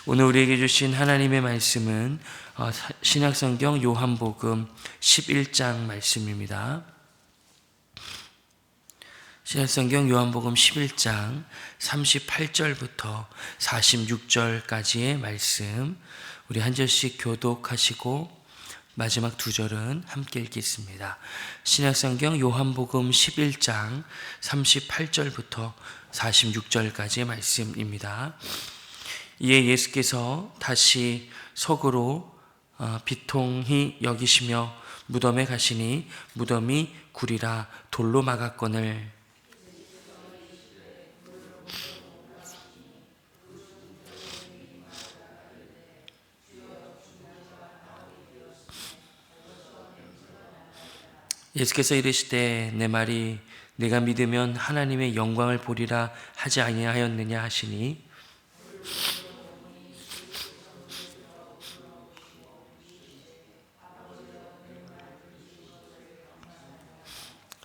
오늘 우리에게 주신 하나님의 말씀은 신약성경 요한복음 11장 말씀입니다. 신약성경 요한복음 11장 38절부터 46절까지의 말씀, 우리 한 절씩 교독하시고 마지막 두 절은 함께 읽겠습니다. 신약성경 요한복음 11장 38절부터 46절까지의 말씀입니다. 이에 예수께서 다시 속으로 비통히 여기시며 무덤에 가시니 무덤이 굴이라 돌로 막았거늘 예수께서 이르시되 내 말이 내가 믿으면 하나님의 영광을 보리라 하지 아니하였느냐 하시니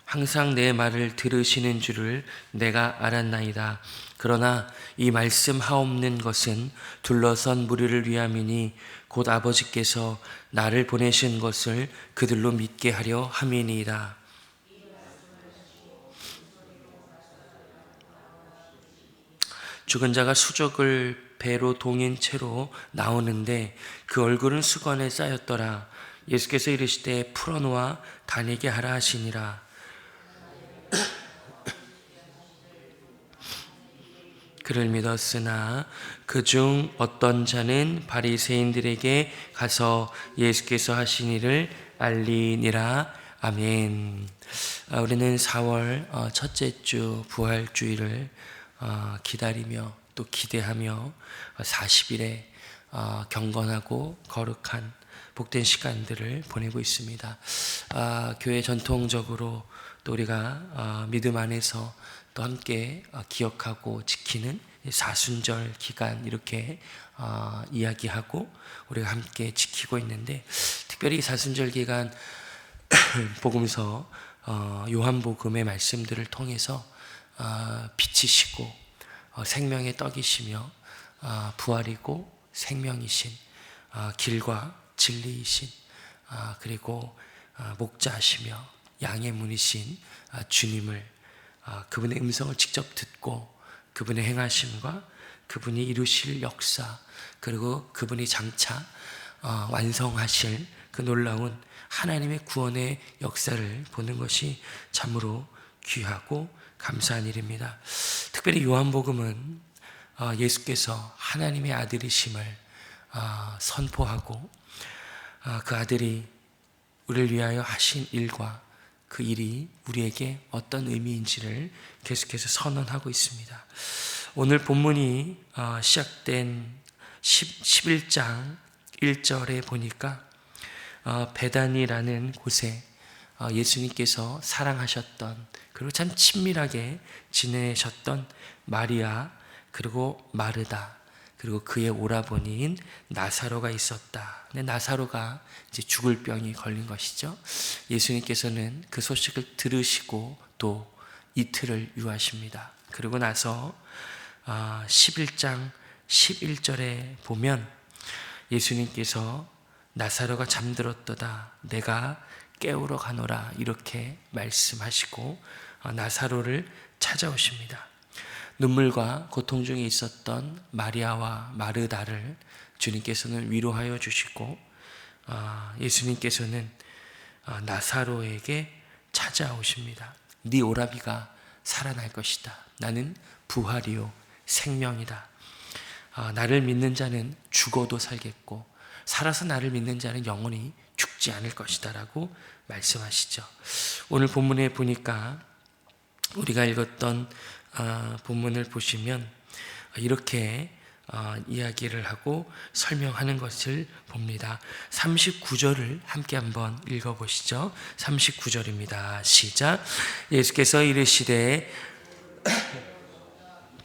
항상 내 말을 들으시는 줄을 내가 알았나이다. 그러나 이 말씀 하옵는 것은 둘러선 무리를 위함이니 곧 아버지께서 나를 보내신 것을 그들로 믿게 하려 함이니이다. 죽은 자가 수족을 배로 동인 채로 나오는데 그 얼굴은 수건에 쌓였더라. 예수께서 이르시되 풀어놓아 다니게 하라 하시니라. 그를 믿었으나 그중 어떤 자는 바리새인들에게 가서 예수께서 하신 일을 알리니라. 아멘. 우리는 4월 첫째 주 부활주일을 기다리며 또 기대하며 40일의 경건하고 거룩한 복된 시간들을 보내고 있습니다. 교회 전통적으로 또 우리가 믿음 안에서 또 함께 기억하고 지키는 사순절 기간 이렇게 이야기하고 우리가 함께 지키고 있는데, 특별히 사순절 기간 복음서 요한복음의 말씀들을 통해서 빛이시고 생명의 떡이시며 부활이고 생명이신 길과 진리이신 그리고 목자시며 양의 문이신 주님을 그분의 음성을 직접 듣고 그분의 행하심과 그분이 이루실 역사 그리고 그분이 장차 완성하실 그 놀라운 하나님의 구원의 역사를 보는 것이 참으로 귀하고 감사한 일입니다. 특별히 요한복음은 예수께서 하나님의 아들이심을 선포하고 그 아들이 우리를 위하여 하신 일과 그 일이 우리에게 어떤 의미인지를 계속해서 선언하고 있습니다. 오늘 본문이 시작된 11장 1절에 보니까 베다니라는 곳에 예수님께서 사랑하셨던 그리고 참 친밀하게 지내셨던 마리아 그리고 마르다 그리고 그의 오라버니인 나사로가 있었다. 근데 나사로가 이제 죽을 병이 걸린 것이죠. 예수님께서는 그 소식을 들으시고 또 이틀을 유하십니다. 그리고 나서 11장 11절에 보면 예수님께서 나사로가 잠들었도다 내가 깨우러 가노라 이렇게 말씀하시고 나사로를 찾아오십니다. 눈물과 고통 중에 있었던 마리아와 마르다를 주님께서는 위로하여 주시고 예수님께서는 나사로에게 찾아오십니다. 네 오라비가 살아날 것이다. 나는 부활이요 생명이다. 나를 믿는 자는 죽어도 살겠고 살아서 나를 믿는 자는 영원히 죽지 않을 것이다 라고 말씀하시죠. 오늘 본문에 보니까 우리가 읽었던 본문을 보시면 이렇게 이야기를 하고 설명하는 것을 봅니다. 39절을 함께 한번 읽어보시죠. 39절입니다. 시작. 예수께서 이르시되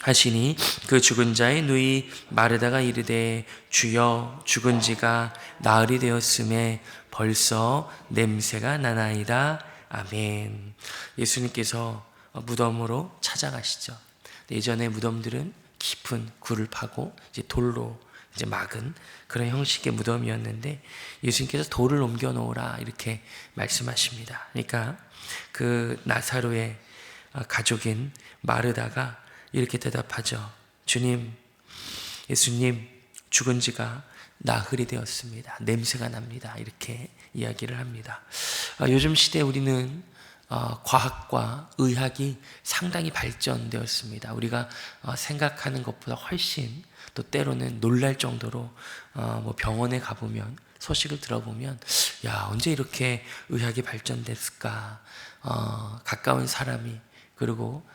하시니 그 죽은 자의 누이 마르다가 이르되 주여 죽은 지가 나흘이 되었음에 벌써 냄새가 나나이다. 아멘. 예수님께서 무덤으로 찾아가시죠. 예전에 무덤들은 깊은 굴을 파고 이제 돌로 이제 막은 그런 형식의 무덤이었는데 예수님께서 돌을 옮겨 놓으라 이렇게 말씀하십니다. 그러니까 그 나사로의 가족인 마르다가 이렇게 대답하죠. 주님, 예수님, 죽은 지가 나흘이 되었습니다. 냄새가 납니다. 이렇게 이야기를 합니다. 요즘 시대에 우리는 과학과 의학이 상당히 발전되었습니다. 우리가 생각하는 것보다 훨씬 또 때로는 놀랄 정도로 뭐 병원에 가보면 소식을 들어보면 야, 언제 이렇게 의학이 발전됐을까? 가까운 사람이 그리고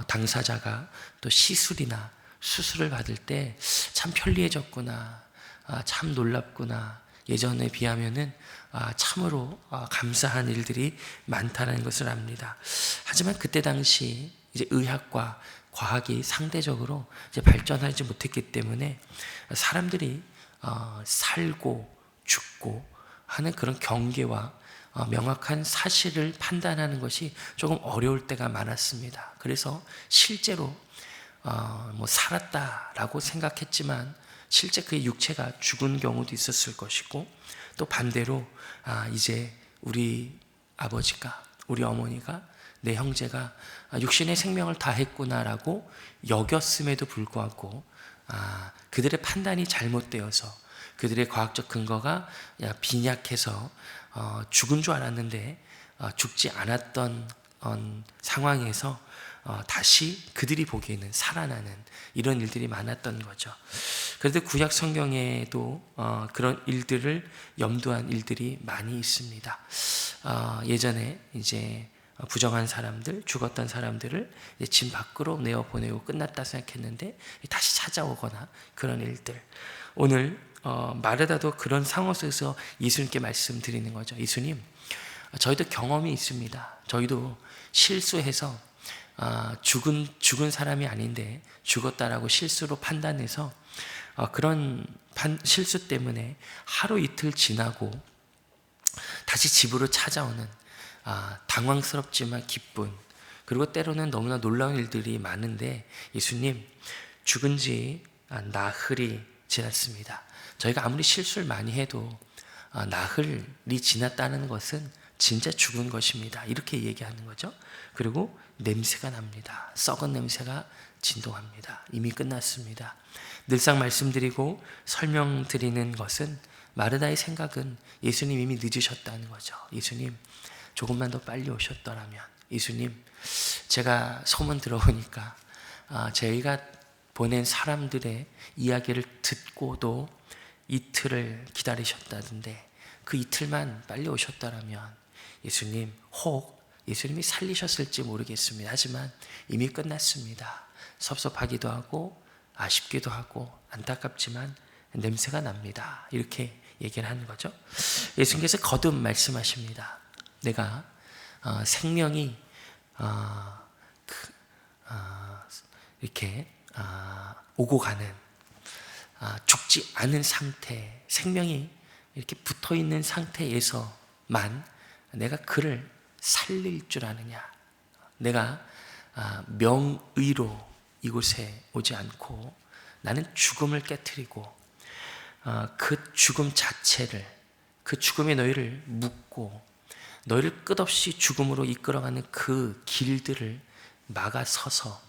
당사자가 또 시술이나 수술을 받을 때 참 편리해졌구나. 참 놀랍구나. 예전에 비하면은 참으로 감사한 일들이 많다는 것을 압니다. 하지만 그때 당시 이제 의학과 과학이 상대적으로 이제 발전하지 못했기 때문에 사람들이 살고 죽고 하는 그런 경계와 명확한 사실을 판단하는 것이 조금 어려울 때가 많았습니다. 그래서 실제로 뭐 살았다라고 생각했지만 실제 그의 육체가 죽은 경우도 있었을 것이고 또 반대로 이제 우리 아버지가 우리 어머니가 내 형제가 육신의 생명을 다했구나라고 여겼음에도 불구하고 그들의 판단이 잘못되어서 그들의 과학적 근거가 빈약해서 죽은 줄 알았는데 죽지 않았던 상황에서 다시 그들이 보기에는 살아나는 이런 일들이 많았던 거죠. 그런데 구약 성경에도 그런 일들을 염두한 일들이 많이 있습니다. 예전에 이제 부정한 사람들, 죽었던 사람들을 진 밖으로 내어 보내고 끝났다 생각했는데 다시 찾아오거나 그런 일들. 오늘 마르다도 그런 상황 속에서 예수님께 말씀드리는 거죠. 예수님, 저희도 경험이 있습니다. 저희도 실수해서 죽은 사람이 아닌데 죽었다라고 실수로 판단해서 그런 실수 때문에 하루 이틀 지나고 다시 집으로 찾아오는 당황스럽지만 기쁜 그리고 때로는 너무나 놀라운 일들이 많은데 예수님, 죽은 지 나흘이 지났습니다. 저희가 아무리 실수를 많이 해도 나흘이 지났다는 것은 진짜 죽은 것입니다. 이렇게 얘기하는 거죠. 그리고 냄새가 납니다. 썩은 냄새가 진동합니다. 이미 끝났습니다. 늘상 말씀드리고 설명드리는 것은 마르다의 생각은 예수님 이미 늦으셨다는 거죠. 예수님, 조금만 더 빨리 오셨더라면. 예수님, 제가 소문 들어보니까 저희가 보낸 사람들의 이야기를 듣고도 이틀을 기다리셨다던데 그 이틀만 빨리 오셨더라면 예수님, 혹 예수님이 살리셨을지 모르겠습니다. 하지만 이미 끝났습니다. 섭섭하기도 하고 아쉽기도 하고 안타깝지만 냄새가 납니다. 이렇게 얘기를 하는 거죠. 예수님께서 거듭 말씀하십니다. 내가 생명이 이렇게 오고 가는 죽지 않은 상태, 생명이 이렇게 붙어 있는 상태에서만 내가 그를 살릴 줄 아느냐. 내가 명의로 이곳에 오지 않고 나는 죽음을 깨트리고 그 죽음 자체를, 그 죽음의 너희를 묶고 너희를 끝없이 죽음으로 이끌어가는 그 길들을 막아서서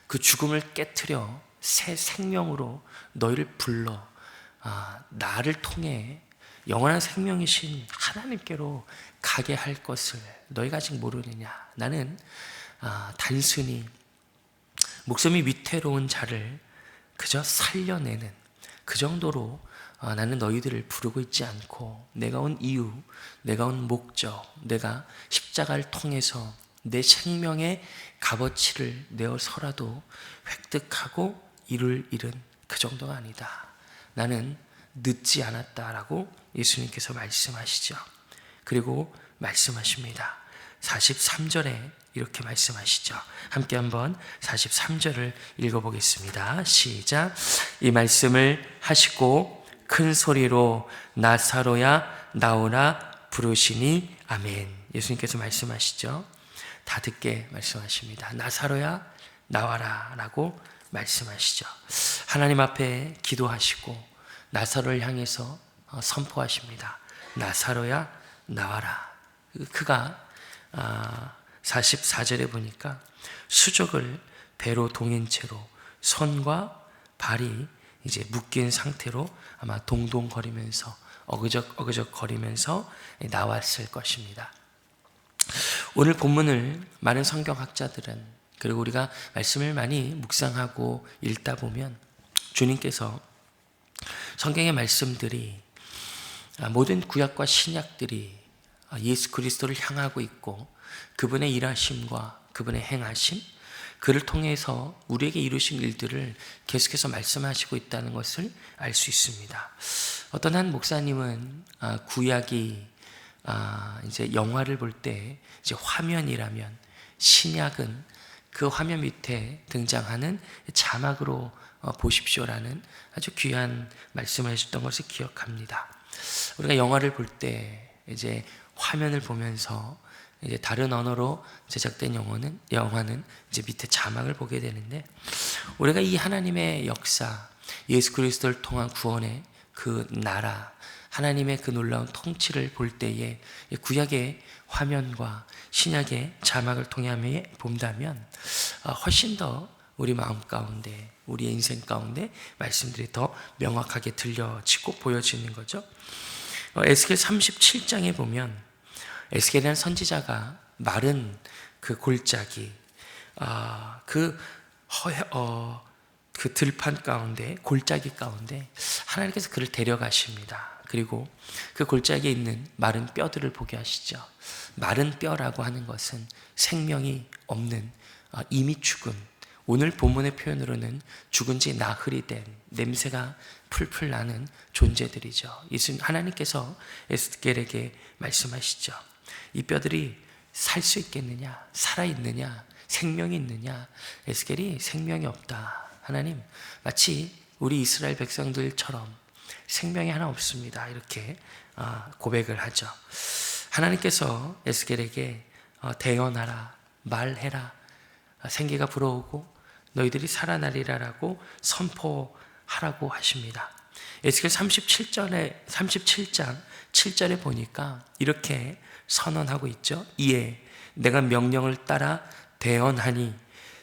그 죽음을 깨트려 새 생명으로 너희를 불러 나를 통해 영원한 생명이신 하나님께로 가게 할 것을 너희가 아직 모르느냐. 나는 단순히 목숨이 위태로운 자를 그저 살려내는 그 정도로 나는 너희들을 부르고 있지 않고 내가 온 이유, 내가 온 목적, 내가 십자가를 통해서 내 생명의 값어치를 내어서라도 획득하고 이룰 일은 그 정도가 아니다. 나는 늦지 않았다라고 예수님께서 말씀하시죠. 그리고 말씀하십니다. 43절에 이렇게 말씀하시죠. 함께 한번 43절을 읽어보겠습니다. 시작. 이 말씀을 하시고 큰 소리로 나사로야 나오라 부르시니 아멘. 예수님께서 말씀하시죠. 다 듣게 말씀하십니다. 나사로야 나와라 라고 말씀하시죠. 하나님 앞에 기도하시고 나사로를 향해서 선포하십니다. 나사로야 나와라. 그가 44절에 보니까 수족을 배로 동인 채로 손과 발이 이제 묶인 상태로 아마 동동거리면서 어그적 거리면서 나왔을 것입니다. 오늘 본문을 많은 성경학자들은, 그리고 우리가 말씀을 많이 묵상하고 읽다 보면 주님께서 성경의 말씀들이 모든 구약과 신약들이 예수 그리스도를 향하고 있고 그분의 일하심과 그분의 행하심, 그를 통해서 우리에게 이루신 일들을 계속해서 말씀하시고 있다는 것을 알 수 있습니다. 어떤 한 목사님은 구약이 이제 영화를 볼 때 이제 화면이라면 신약은 그 화면 밑에 등장하는 자막으로 보십시오라는 아주 귀한 말씀을 해주셨던 것을 기억합니다. 우리가 영화를 볼 때 이제 화면을 보면서 이제 다른 언어로 제작된 영화는 이제 밑에 자막을 보게 되는데, 우리가 이 하나님의 역사, 예수 그리스도를 통한 구원의 그 나라, 하나님의 그 놀라운 통치를 볼 때에 구약의 화면과 신약의 자막을 통해 본다면 훨씬 더 우리 마음 가운데, 우리의 인생 가운데 말씀들이 더 명확하게 들려지고 보여지는 거죠. 에스겔 37장에 보면 에스겔이라는 선지자가 마른 그 골짜기, 그 들판 가운데, 골짜기 가운데 하나님께서 그를 데려가십니다. 그리고 그 골짜기에 있는 마른 뼈들을 보게 하시죠. 마른 뼈라고 하는 것은 생명이 없는, 이미 죽은, 오늘 본문의 표현으로는 죽은 지 나흘이 된, 냄새가 풀풀 나는 존재들이죠. 하나님께서 에스겔에게 말씀하시죠. 이 뼈들이 살 수 있겠느냐? 살아있느냐? 생명이 있느냐? 에스겔이 생명이 없다. 하나님, 마치 우리 이스라엘 백성들처럼 생명이 하나 없습니다. 이렇게 고백을 하죠. 하나님께서 에스겔에게 대언하라, 말해라, 생기가 불어오고 너희들이 살아나리라라고 선포하라고 하십니다. 에스겔 37장 7절에 보니까 이렇게 선언하고 있죠. 이에 내가 명령을 따라 대언하니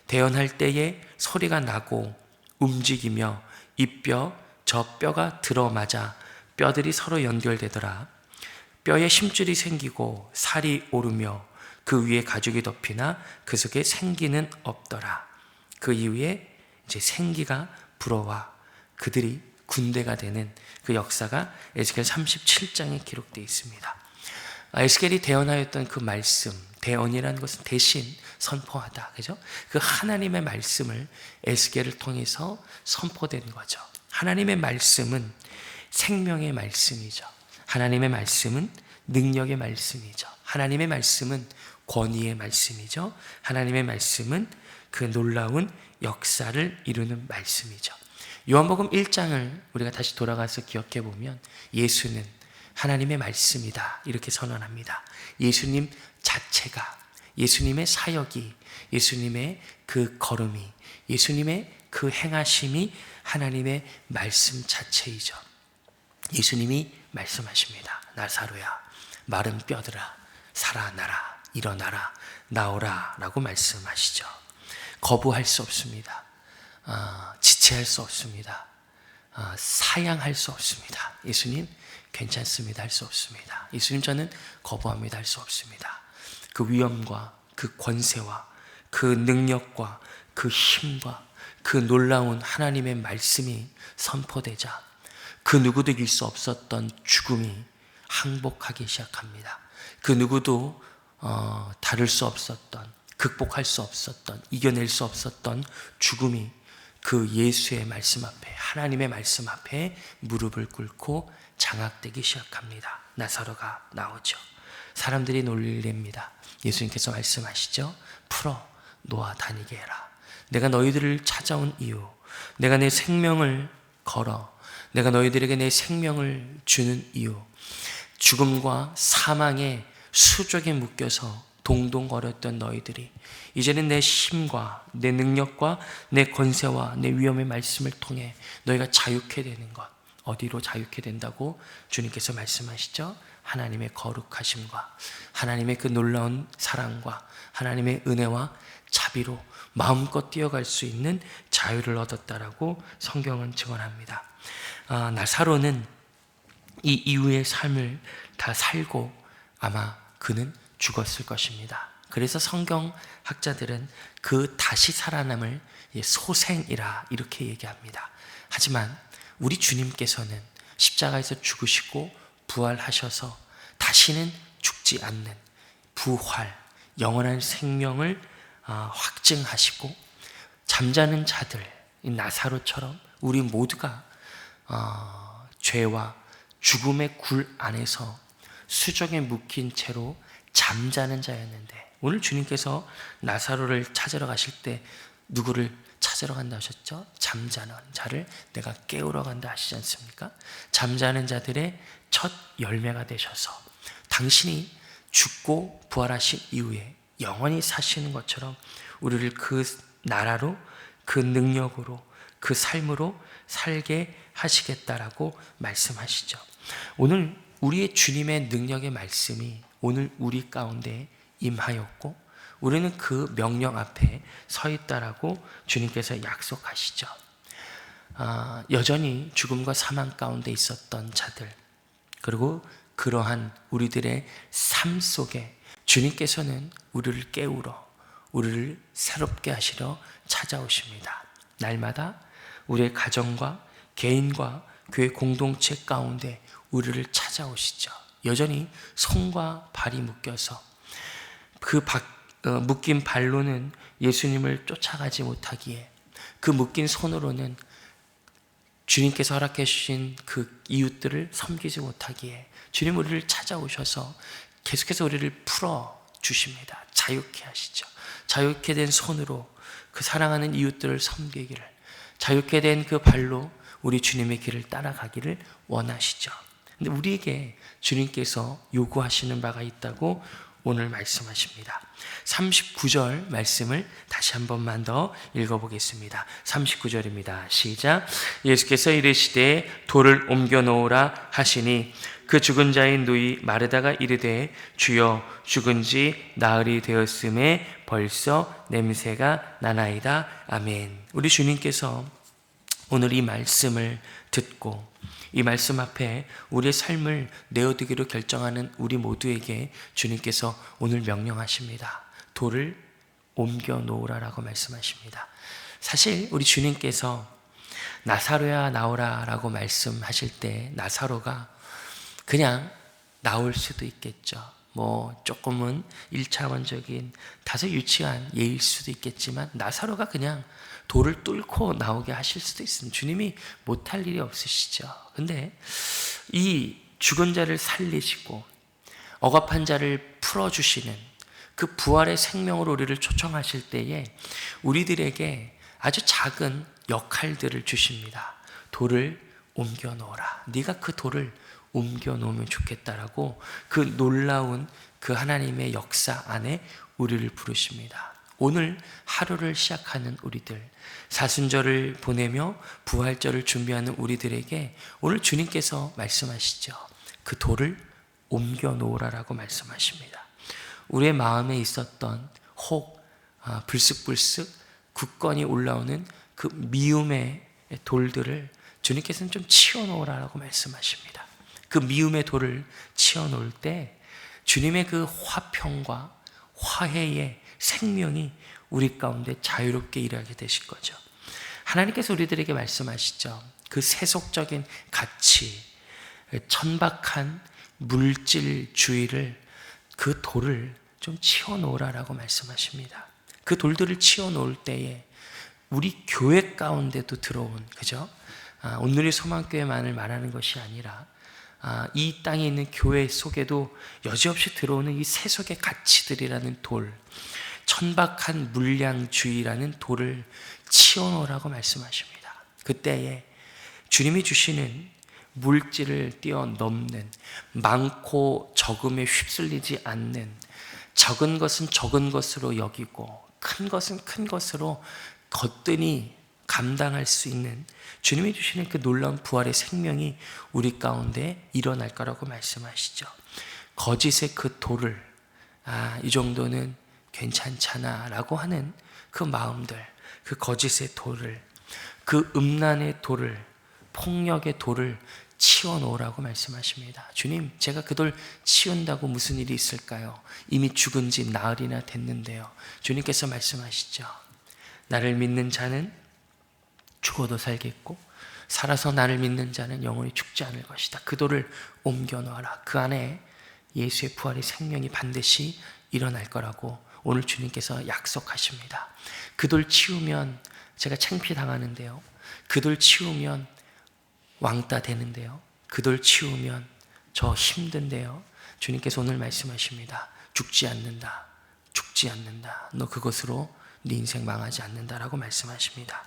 대언할 때에 소리가 나고 움직이며 이 뼈 저 뼈가 들어맞아 뼈들이 서로 연결되더라. 뼈에 힘줄이 생기고 살이 오르며 그 위에 가죽이 덮이나 그 속에 생기는 없더라. 그 이후에 이제 생기가 불어와 그들이 군대가 되는 그 역사가 에스겔 37장에 기록되어 있습니다. 에스겔이 대언하였던 그 말씀, 대언이라는 것은 대신 선포하다, 그죠? 그 하나님의 말씀을 에스겔을 통해서 선포된 거죠. 하나님의 말씀은 생명의 말씀이죠. 하나님의 말씀은 능력의 말씀이죠. 하나님의 말씀은 권위의 말씀이죠. 하나님의 말씀은 그 놀라운 역사를 이루는 말씀이죠. 요한복음 1장을 우리가 다시 돌아가서 기억해 보면 예수는 하나님의 말씀이다 이렇게 선언합니다. 예수님 자체가, 예수님의 사역이, 예수님의 그 걸음이, 예수님의 그 행하심이 하나님의 말씀 자체이죠. 예수님이 말씀하십니다. 나사로야, 마른 뼈들아, 살아나라, 일어나라, 나오라 라고 말씀하시죠. 거부할 수 없습니다. 지체할 수 없습니다. 사양할 수 없습니다. 예수님 괜찮습니다 할 수 없습니다. 예수님 저는 거부합니다 할 수 없습니다. 그 위엄과 그 권세와 그 능력과 그 힘과 그 놀라운 하나님의 말씀이 선포되자 그 누구도 이길 수 없었던 죽음이 항복하기 시작합니다. 그 누구도 다룰 수 없었던, 극복할 수 없었던, 이겨낼 수 없었던 죽음이 그 예수의 말씀 앞에, 하나님의 말씀 앞에 무릎을 꿇고 장악되기 시작합니다. 나사로가 나오죠. 사람들이 놀랍니다. 예수님께서 말씀하시죠. 풀어 놓아 다니게 해라. 내가 너희들을 찾아온 이유, 내가 내 생명을 걸어, 내가 너희들에게 내 생명을 주는 이유, 죽음과 사망의 수족에 묶여서 동동거렸던 너희들이 이제는 내 힘과 내 능력과 내 권세와 내 위엄의 말씀을 통해 너희가 자유케 되는 것, 어디로 자유케 된다고 주님께서 말씀하시죠? 하나님의 거룩하심과 하나님의 그 놀라운 사랑과 하나님의 은혜와 자비로 마음껏 뛰어갈 수 있는 자유를 얻었다라고 성경은 증언합니다. 나사로는 이 이후의 삶을 다 살고 아마 그는 죽었을 것입니다. 그래서 성경학자들은 그 다시 살아남을 소생이라 이렇게 얘기합니다. 하지만 우리 주님께서는 십자가에서 죽으시고 부활하셔서 다시는 죽지 않는 부활, 영원한 생명을 확증하시고 잠자는 자들, 나사로처럼 우리 모두가 죄와 죽음의 굴 안에서 수정에 묶인 채로 잠자는 자였는데, 오늘 주님께서 나사로를 찾으러 가실 때 누구를 찾으러 간다 하셨죠? 잠자는 자를 내가 깨우러 간다 하시지 않습니까? 잠자는 자들의 첫 열매가 되셔서 당신이 죽고 부활하신 이후에 영원히 사시는 것처럼 우리를 그 나라로, 그 능력으로, 그 삶으로 살게 하시겠다라고 말씀하시죠. 오늘 우리의 주님의 능력의 말씀이 오늘 우리 가운데 임하였고 우리는 그 명령 앞에 서 있다라고 주님께서 약속하시죠. 여전히 죽음과 사망 가운데 있었던 자들, 그리고 그러한 우리들의 삶 속에 주님께서는 우리를 깨우러, 우리를 새롭게 하시러 찾아오십니다. 날마다 우리의 가정과 개인과 교회 공동체 가운데 우리를 찾아오시죠. 여전히 손과 발이 묶여서 그 묶인 발로는 예수님을 쫓아가지 못하기에, 그 묶인 손으로는 주님께서 허락해 주신 그 이웃들을 섬기지 못하기에 주님 우리를 찾아오셔서 계속해서 우리를 풀어 주십니다. 자유케 하시죠. 자유케 된 손으로 그 사랑하는 이웃들을 섬기기를, 자유케 된 그 발로 우리 주님의 길을 따라가기를 원하시죠. 근데 우리에게 주님께서 요구하시는 바가 있다고 오늘 말씀하십니다. 39절 말씀을 다시 한 번만 더 읽어보겠습니다. 39절입니다. 시작. 예수께서 이르시되 돌을 옮겨 놓으라 하시니 그 죽은 자인 누이 마르다가 이르되 주여 죽은 지 나흘이 되었음에 벌써 냄새가 나나이다. 아멘. 우리 주님께서 오늘 이 말씀을 듣고 이 말씀 앞에 우리의 삶을 내어두기로 결정하는 우리 모두에게 주님께서 오늘 명령하십니다. 돌을 옮겨 놓으라라고 말씀하십니다. 사실 우리 주님께서 나사로야 나오라 라고 말씀하실 때 나사로가 그냥 나올 수도 있겠죠. 조금은 1차원적인 다소 유치한 예일 수도 있겠지만 나사로가 그냥 돌을 뚫고 나오게 하실 수도 있습니다. 주님이 못할 일이 없으시죠. 근데 이 죽은 자를 살리시고 억압한 자를 풀어주시는 그 부활의 생명으로 우리를 초청하실 때에 우리들에게 아주 작은 역할들을 주십니다. 돌을 옮겨 놓으라. 네가 그 돌을 옮겨 놓으면 좋겠다라고 그 놀라운 그 하나님의 역사 안에 우리를 부르십니다. 오늘 하루를 시작하는 우리들, 사순절을 보내며 부활절을 준비하는 우리들에게 오늘 주님께서 말씀하시죠. 그 돌을 옮겨 놓으라라고 말씀하십니다. 우리의 마음에 있었던 혹 불쑥불쑥 굳건히 올라오는 그 미움의 돌들을 주님께서는 좀 치워놓으라라고 말씀하십니다. 그 미움의 돌을 치워놓을 때 주님의 그 화평과 화해의 생명이 우리 가운데 자유롭게 일하게 되실 거죠. 하나님께서 우리들에게 말씀하시죠. 그 세속적인 가치, 천박한 물질주의를, 그 돌을 좀 치워놓으라라고 말씀하십니다. 그 돌들을 치워놓을 때에 우리 교회 가운데도 들어온, 그죠? 오늘의 소망교회만을 말하는 것이 아니라 이 땅에 있는 교회 속에도 여지없이 들어오는 이 세속의 가치들이라는 돌, 천박한 물량주의라는 돌을 치워놓으라고 말씀하십니다. 그때에 주님이 주시는 물질을 뛰어넘는, 많고 적음에 휩쓸리지 않는, 적은 것은 적은 것으로 여기고 큰 것은 큰 것으로 거뜬히 감당할 수 있는 주님이 주시는 그 놀라운 부활의 생명이 우리 가운데 일어날 거라고 말씀하시죠. 거짓의 그 돌을 이 정도는 괜찮잖아 라고 하는 그 마음들, 그 거짓의 돌을, 그 음란의 돌을, 폭력의 돌을 치워놓으라고 말씀하십니다. 주님, 제가 그 돌 치운다고 무슨 일이 있을까요? 이미 죽은 지 나흘이나 됐는데요. 주님께서 말씀하시죠. 나를 믿는 자는 죽어도 살겠고 살아서 나를 믿는 자는 영원히 죽지 않을 것이다. 그 돌을 옮겨놓아라. 그 안에 예수의 부활의 생명이 반드시 일어날 거라고 오늘 주님께서 약속하십니다. 그 돌 치우면 제가 창피당하는데요. 그 돌 치우면 왕따 되는데요. 그 돌 치우면 저 힘든데요. 주님께서 오늘 말씀하십니다. 죽지 않는다. 죽지 않는다. 너 그것으로 네 인생 망하지 않는다라고 말씀하십니다.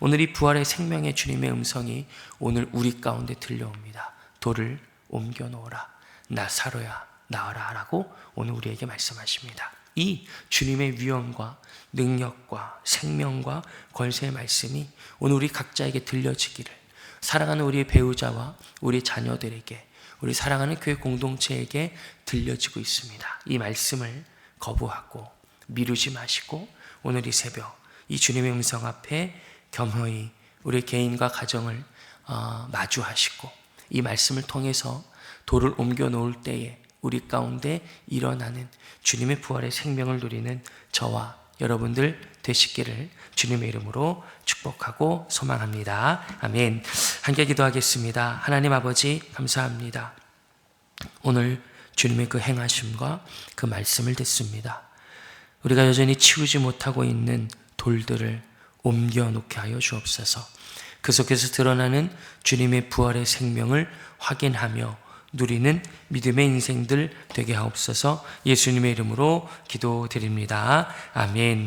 오늘 이 부활의 생명의 주님의 음성이 오늘 우리 가운데 들려옵니다. 돌을 옮겨 놓으라. 나사로야 나와라 라고 오늘 우리에게 말씀하십니다. 이 주님의 위엄과 능력과 생명과 권세의 말씀이 오늘 우리 각자에게 들려지기를, 사랑하는 우리 배우자와 우리 자녀들에게, 우리 사랑하는 교회 공동체에게 들려지고 있습니다. 이 말씀을 거부하고 미루지 마시고 오늘 이 새벽 이 주님의 음성 앞에 겸허히 우리 개인과 가정을 마주하시고 이 말씀을 통해서 돌을 옮겨 놓을 때에 우리 가운데 일어나는 주님의 부활의 생명을 누리는 저와 여러분들 되시기를 주님의 이름으로 축복하고 소망합니다. 아멘. 함께 기도하겠습니다. 하나님 아버지 감사합니다. 오늘 주님의 그 행하심과 그 말씀을 듣습니다. 우리가 여전히 치우지 못하고 있는 돌들을 옮겨놓게 하여 주옵소서. 그 속에서 드러나는 주님의 부활의 생명을 확인하며 누리는 믿음의 인생들 되게 하옵소서. 예수님의 이름으로 기도드립니다. 아멘.